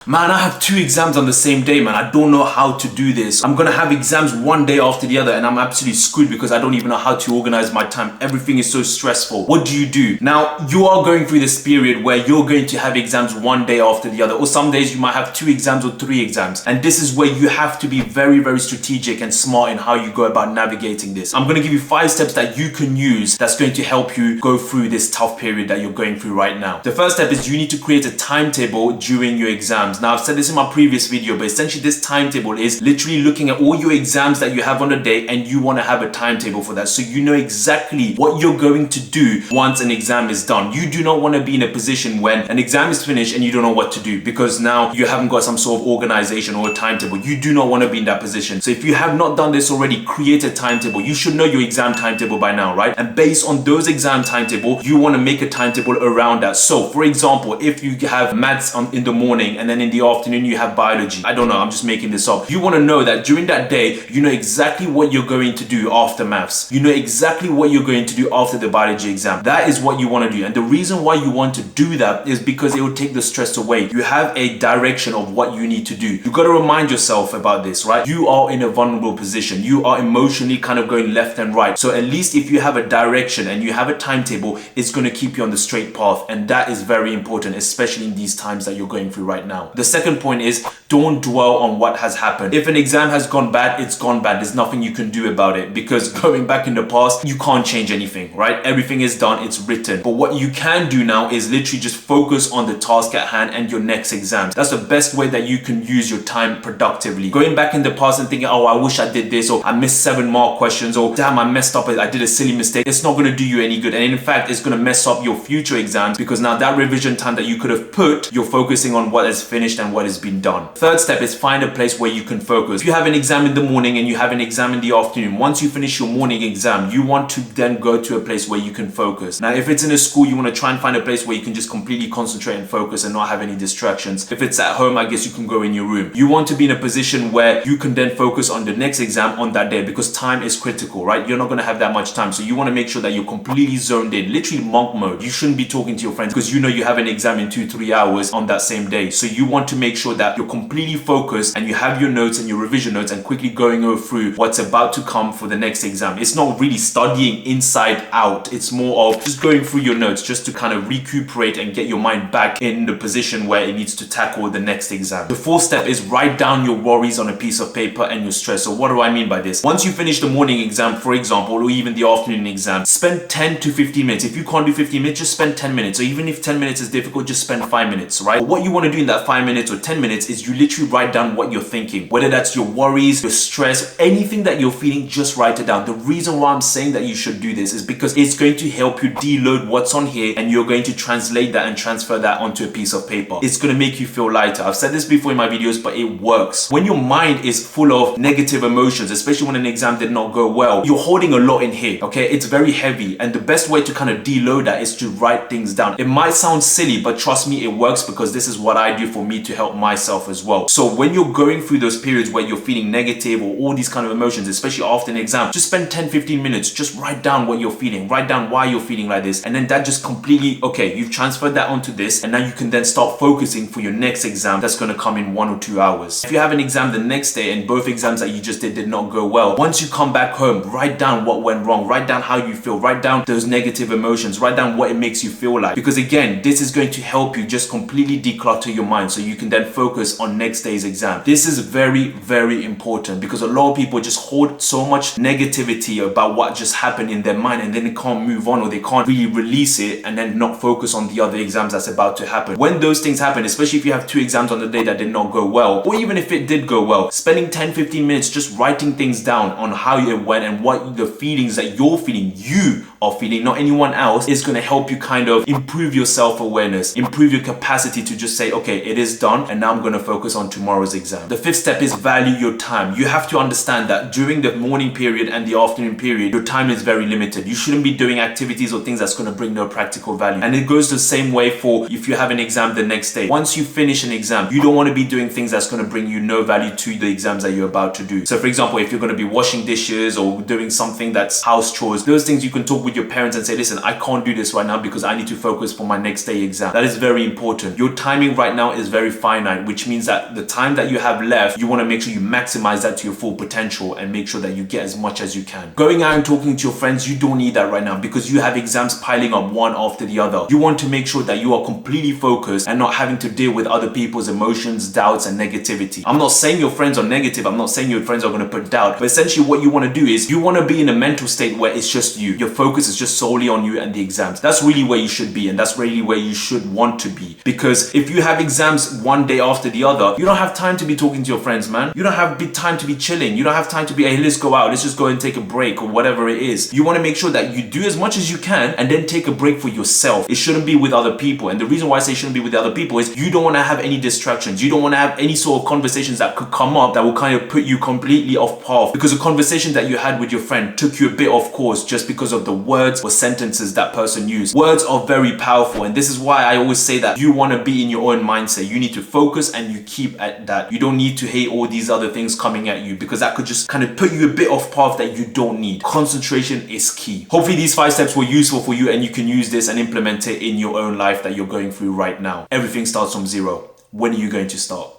Man, I have 2 exams on the same day, man. I don't know how to do this. I'm gonna have exams one day after the other and I'm absolutely screwed because I don't even know how to organize my time. Everything is so stressful. What do you do? Now, you are going through this period where you're going to have exams one day after the other, or some days you might have 2 exams or 3 exams. And this is where you have to be very, very strategic and smart in how you go about navigating this. I'm gonna give you 5 steps that you can use that's going to help you go through this tough period that you're going through right now. The first step is you need to create a timetable during your exams. Now, I've said this in my previous video, but essentially this timetable is literally looking at all your exams that you have on the day and you want to have a timetable for that. So you know exactly what you're going to do once an exam is done. You do not want to be in a position when an exam is finished and you don't know what to do because now you haven't got some sort of organization or a timetable. You do not want to be in that position. So if you have not done this already, create a timetable. You should know your exam timetable by now, right? And based on those exam timetable, you want to make a timetable around that. So for example, if you have maths in the morning and then in the afternoon you have biology, I don't know, I'm just making this up. You want to know that during that day, you know exactly what you're going to do after maths. You know exactly what you're going to do after the biology exam. That is what you want to do. And the reason why you want to do that is because it will take the stress away. You have a direction of what you need to do. You got to remind yourself about this, right? You are in a vulnerable position. You are emotionally kind of going left and right. So at least if you have a direction and you have a timetable, it's going to keep you on the straight path. And that is very important, especially in these times that you're going through right now. The second point is don't dwell on what has happened. If an exam has gone bad, it's gone bad. There's nothing you can do about it because going back in the past, you can't change anything, right? Everything is done, it's written. But what you can do now is literally just focus on the task at hand and your next exam. That's the best way that you can use your time productively. Going back in the past and thinking, oh, I wish I did this, or I missed 7 mark questions, or damn, I messed up, I did a silly mistake. It's not going to do you any good. And in fact, it's going to mess up your future exams because now that revision time that you could have put, you're focusing on what is finished and what has been done. Third step is find a place where you can focus. If you have an exam in the morning and you have an exam in the afternoon, once you finish your morning exam, you want to then go to a place where you can focus. Now, if it's in a school, you want to try and find a place where you can just completely concentrate and focus and not have any distractions. If it's at home, I guess you can go in your room. You want to be in a position where you can then focus on the next exam on that day because time is critical, right? You're not going to have that much time. So you want to make sure that you're completely zoned in, literally monk mode. You shouldn't be talking to your friends because you know you have an exam in 2-3 hours on that same day. So you want to make sure that you're completely focused and you have your notes and your revision notes and quickly going over through what's about to come for the next exam. It's not really studying inside out. It's more of just going through your notes just to kind of recuperate and get your mind back in the position where it needs to tackle the next exam. The fourth step is write down your worries on a piece of paper and your stress. So what do I mean by this? Once you finish the morning exam, for example, or even the afternoon exam, spend 10 to 15 minutes. If you can't do 15 minutes, just spend 10 minutes. So even if 10 minutes is difficult, just spend 5 minutes, right? But what you want to do in that 5 minutes or 10 minutes is you literally write down what you're thinking, whether that's your worries, your stress, anything that you're feeling, just write it down. The reason why I'm saying that you should do this is because it's going to help you deload what's on here and you're going to translate that and transfer that onto a piece of paper. It's going to make you feel lighter. I've said this before in my videos, but it works. When your mind is full of negative emotions, especially when an exam did not go well, you're holding a lot in here, okay? It's very heavy, and the best way to kind of deload that is to write things down. It might sound silly, but trust me, it works because this is what I do for me to help myself as well. So when you're going through those periods where you're feeling negative or all these kind of emotions, especially after an exam, just spend 10-15 minutes, just write down what you're feeling, write down why you're feeling like this, and then that just completely, okay, you've transferred that onto this, and now you can then start focusing for your next exam that's going to come in 1 or 2 hours. If you have an exam the next day and both exams that you just did not go well, once you come back home, write down what went wrong, write down how you feel, write down those negative emotions, write down what it makes you feel like, because again, this is going to help you just completely declutter your mind so you can then focus on next day's exam. This is very, very important because a lot of people just hold so much negativity about what just happened in their mind and then they can't move on or they can't really release it and then not focus on the other exams that's about to happen. When those things happen, especially if you have 2 exams on the day that did not go well, or even if it did go well, spending 10-15 minutes just writing things down on how it went and what the feelings that you're feeling, you are feeling, not anyone else, is going to help you kind of improve your self-awareness, improve your capacity to just say, okay, it is done and now I'm going to focus on tomorrow's exam. The 5th step is value your time. You have to understand that during the morning period and the afternoon period, your time is very limited. You shouldn't be doing activities or things that's going to bring no practical value. And it goes the same way for if you have an exam the next day. Once you finish an exam, you don't want to be doing things that's going to bring you no value to the exams that you're about to do. So for example, if you're going to be washing dishes or doing something that's house chores, those things you can talk with with your parents and say, listen, I can't do this right now because I need to focus for my next day exam. That is very important. Your timing right now is very finite, which means that the time that you have left, you want to make sure you maximize that to your full potential and make sure that you get as much as you can. Going out and talking to your friends, you don't need that right now because you have exams piling up one after the other. You want to make sure that you are completely focused and not having to deal with other people's emotions, doubts, and negativity. I'm not saying your friends are negative. I'm not saying your friends are going to put doubt, but essentially what you want to do is you want to be in a mental state where it's just you. Your focus is just solely on you and the exams. That's really where you should be, and that's really where you should want to be. Because if you have exams one day after the other, you don't have time to be talking to your friends, man. You don't have time to be chilling. You don't have time to be, hey, let's go out. Let's just go and take a break or whatever it is. You want to make sure that you do as much as you can and then take a break for yourself. It shouldn't be with other people. And the reason why I say it shouldn't be with other people is you don't want to have any distractions. You don't want to have any sort of conversations that could come up that will kind of put you completely off path, because a conversation that you had with your friend took you a bit off course just because of the words or sentences that person used. Words are very powerful, and this is why I always say that you want to be in your own mindset. You need to focus and you keep at that. You don't need to hate all these other things coming at you, because that could just kind of put you a bit off path that you don't need. Concentration is key. Hopefully these 5 steps were useful for you and you can use this and implement it in your own life that you're going through right now. Everything starts from zero. When are you going to start?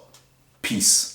Peace.